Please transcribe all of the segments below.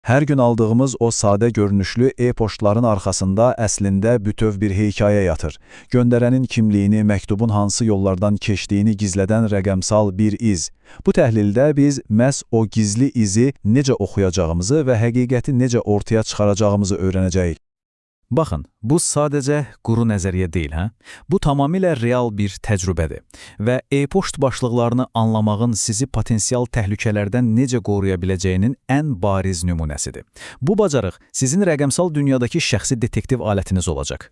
Hər gün aldığımız o sadə görünüşlü e-poçtların arxasında əslində bütöv bir hekayə yatır. Göndərənin kimliyini, məktubun hansı yollardan keçdiyini gizlədən rəqəmsal bir iz. Bu təhlildə biz məhz o gizli izi necə oxuyacağımızı və həqiqəti necə ortaya çıxaracağımızı öyrənəcəyik. Baxın, bu sadəcə quru nəzəriyyə deyil, hə? Bu tamamilə real bir təcrübədir və e-poçt başlıqlarını anlamağın sizi potensial təhlükələrdən necə qoruya biləcəyinin ən bariz nümunəsidir. Bu bacarıq sizin rəqəmsal dünyadakı şəxsi detektiv alətiniz olacaq.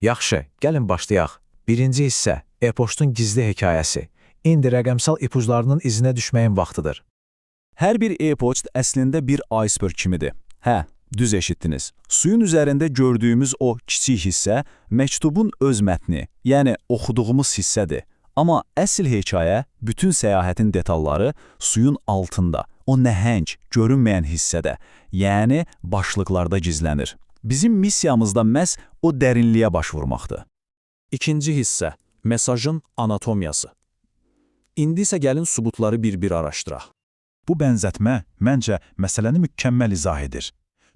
Yaxşı, gəlin başlayaq. Birinci hissə, e-poçtun gizli hekayəsi. İndi rəqəmsal ipuclarının izinə düşməyin vaxtıdır. Hər bir e-poçt əslində bir iceberg kimidir. Hə, düz eşitdiniz. Suyun üzərində gördüyümüz o kiçik hissə məktubun öz mətni, yəni oxuduğumuz hissədir. Amma əsl hekayə, bütün səyahətin detalları suyun altında, o nəhəng, görünməyən hissədə, yəni başlıqlarda gizlənir. Bizim missiyamızda məhz o dərinliyə baş vurmaqdır. İkinci hissə, mesajın anatomiyası. İndi isə gəlin sübutları bir-bir araşdıraq. Bu bənzətmə, məncə, məsələni mükəmməl izah edir.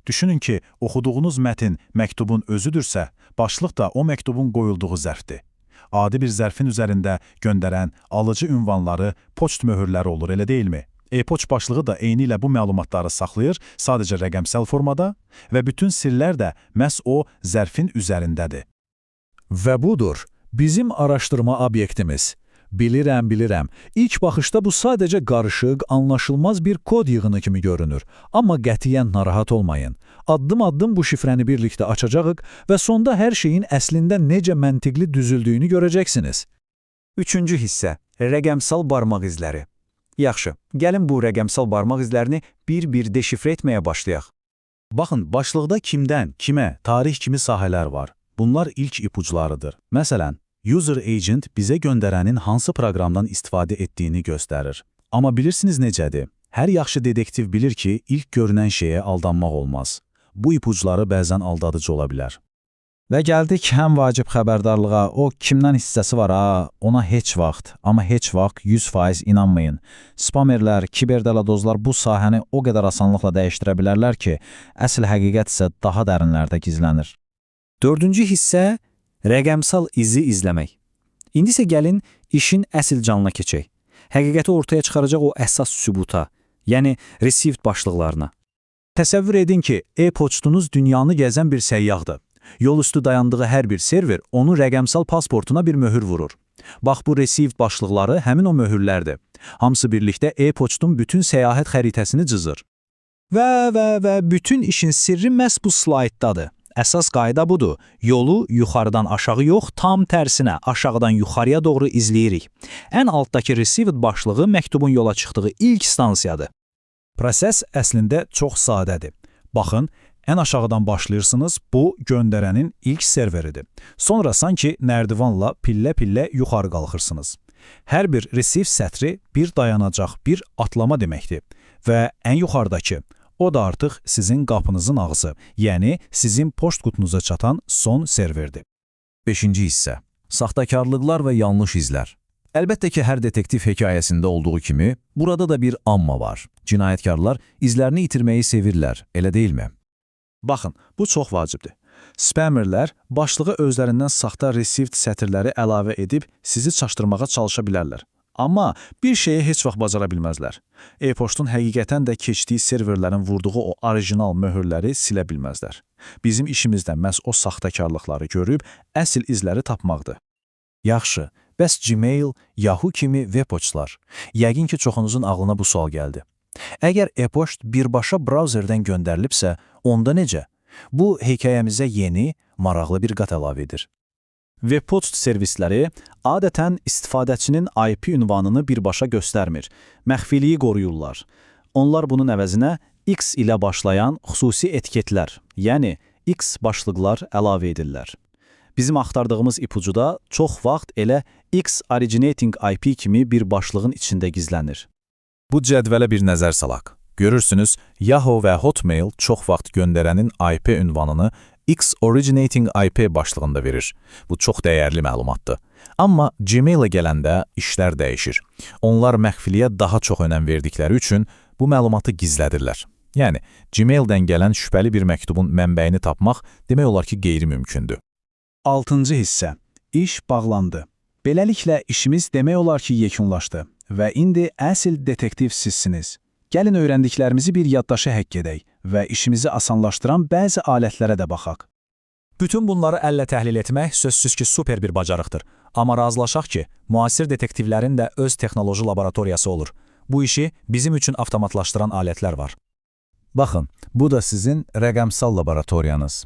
Düşünün ki, oxuduğunuz mətn məktubun özüdürsə, başlıq da o məktubun qoyulduğu zərfdir. Adi bir zərfin üzərində göndərən, alıcı ünvanları, poçt möhürləri olur, elə deyilmi? E-poçt başlığı da eyni ilə bu məlumatları saxlayır, sadəcə rəqəmsal formada və bütün sirlər də məhz o zərfin üzərindədir. Və budur, bizim araşdırma obyektimiz. Bilirəm. İlk baxışda bu sadəcə qarışıq, anlaşılmaz bir kod yığını kimi görünür. Amma qətiyyən narahat olmayın. Addım-addım bu şifrəni birlikdə açacağıq və sonda hər şeyin əslində necə məntiqli düzüldüyünü görəcəksiniz. Üçüncü hissə, rəqəmsal barmaq izləri. Yaxşı, gəlin bu rəqəmsal barmaq izlərini bir-bir deşifrə etməyə başlayaq. Baxın, başlıqda kimdən, kimə, tarix kimi sahələr var. Bunlar ilk ipuclarıdır. Məsələn, User Agent bizə göndərənin hansı proqramdan istifadə etdiyini göstərir. Amma bilirsiniz necədir? Hər yaxşı detektiv bilir ki, ilk görünən şeyə aldanmaq olmaz. Bu ipucları bəzən aldadıcı ola bilər. Və gəldik həm vacib xəbərdarlığa, o kimdən hissəsi var ha, ona heç vaxt, amma heç vaxt 100% inanmayın. Spamerlər, kiberdəladozlar bu sahəni o qədər asanlıqla dəyişdirə bilərlər ki, əsl həqiqət isə daha dərinlərdə gizlənir. Dördüncü hissə, rəqəmsal izi izləmək. İndi isə gəlin işin əsl canına keçək. Həqiqəti ortaya çıxaracaq o əsas sübuta, yəni received başlıqlarına. Təsəvvür edin ki, e-poçtunuz dünyanı gəzən bir səyyahdır. Yol üstü dayandığı hər bir server onun rəqəmsal pasportuna bir möhür vurur. Bax, bu received başlıqları həmin o möhürlərdir. Hamısı birlikdə e-poçtun bütün səyahət xəritəsini cızır. Və bütün işin sirri məhz bu slayddadır. Əsas qayda budur. Yolu yuxarıdan aşağı yox, tam tərsinə, aşağıdan yuxarıya doğru izləyirik. Ən altdakı received başlığı məktubun yola çıxdığı ilk stansiyadır. Proses əslində çox sadədir. Baxın, ən aşağıdan başlayırsınız, bu göndərənin ilk serveridir. Sonra sanki nərdivanla pillə-pillə yuxarı qalxırsınız. Hər bir receive sətri bir dayanacaq, bir atlama deməkdir və ən yuxarıdakı o da artıq sizin qapınızın ağzı, yəni sizin poçt qutunuza çatan son serverdir. Beşinci hissə, saxtakarlıqlar və yanlış izlər. Əlbəttə ki, hər detektiv hekayəsində olduğu kimi, burada da bir amma var. Cinayətkarlar izlərini itirməyi sevirlər, elə deyilmi? Baxın, bu çox vacibdir. Spamerlər başlığa özlərindən saxta received sətirləri əlavə edib sizi çaşdırmağa çalışa bilərlər. Amma bir şeyi heç vaxt bacara bilməzlər. E-poçtun həqiqətən də keçdiyi serverlərin vurduğu o orijinal möhürləri silə bilməzlər. Bizim işimizdə məhz o saxtakarlıqları görüb əsl izləri tapmaqdır. Yaxşı, bəs Gmail, Yahoo kimi web-poçtlar. Yəqin ki, çoxunuzun ağlına bu sual gəldi. Əgər e-poçt birbaşa brauzerdən göndərilibsə, onda necə? Bu, hekayəmizə yeni, maraqlı bir qat əlavə edir. Web-poçt servisləri adətən istifadəçinin IP ünvanını birbaşa göstərmir, məxfiliyi qoruyurlar. Onlar bunun əvəzinə X ilə başlayan xüsusi etiketlər, yəni X başlıqlar əlavə edirlər. Bizim axtardığımız ipucuda çox vaxt elə X originating IP kimi bir başlığın içində gizlənir. Bu cədvələ bir nəzər salaq. Görürsünüz, Yahoo və Hotmail çox vaxt göndərənin IP ünvanını X originating IP başlığında verir. Bu çox dəyərli məlumatdır. Amma Gmail-ə gələndə işlər dəyişir. Onlar məxfiliyə daha çox önəm verdikləri üçün bu məlumatı gizlədirlər. Yəni, Gmail-dən gələn şübhəli bir məktubun mənbəyini tapmaq demək olar ki, qeyri-mümkündür. 6-cı hissə. İş bağlandı. Beləliklə, işimiz demək olar ki, yekunlaşdı və indi əsl detektiv sizsiniz. Gəlin öyrəndiklərimizi bir yaddaşa həkk edək və işimizi asanlaşdıran bəzi alətlərə də baxaq. Bütün bunları əllə təhlil etmək sözsüz ki, super bir bacarıqdır. Amma razılaşaq ki, müasir detektivlərin də öz texnoloji laboratoriyası olur. Bu işi bizim üçün avtomatlaşdıran alətlər var. Baxın, bu da sizin rəqəmsal laboratoriyanız.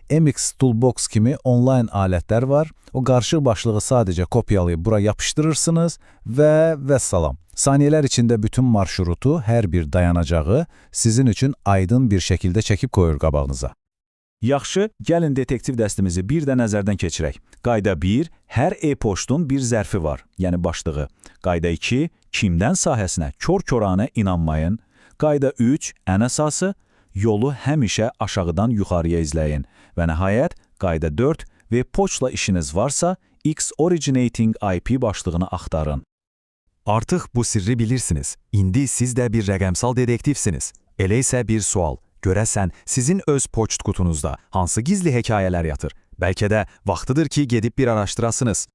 MX Toolbox kimi onlayn alətlər var. O qarışıq başlığı sadəcə kopyalayıb bura yapışdırırsınız və salam. Saniyələr içində bütün marşrutu, hər bir dayanacağı sizin üçün aydın bir şəkildə çəkib qoyur qabağınıza. Yaxşı, gəlin detektiv dəstimizi bir də nəzərdən keçirək. Qayda 1, hər e-poçtun bir zərfi var, yəni başlığı. Qayda 2, kimdən sahəsinə kör-köranə inanmayın. Qayda 3, ən əsası, yolu həmişə aşağıdan yuxarıya izləyin. Və nəhayət, qayda 4, və poçtla işiniz varsa, X Originating IP başlığını axtarın. Artıq bu sirri bilirsiniz. İndi siz də bir rəqəmsal detektivsiniz. Elə isə bir sual. Görəsən, sizin öz poçt qutunuzda hansı gizli hekayələr yatır? Bəlkə də vaxtıdır ki, gedib bir araşdırasınız.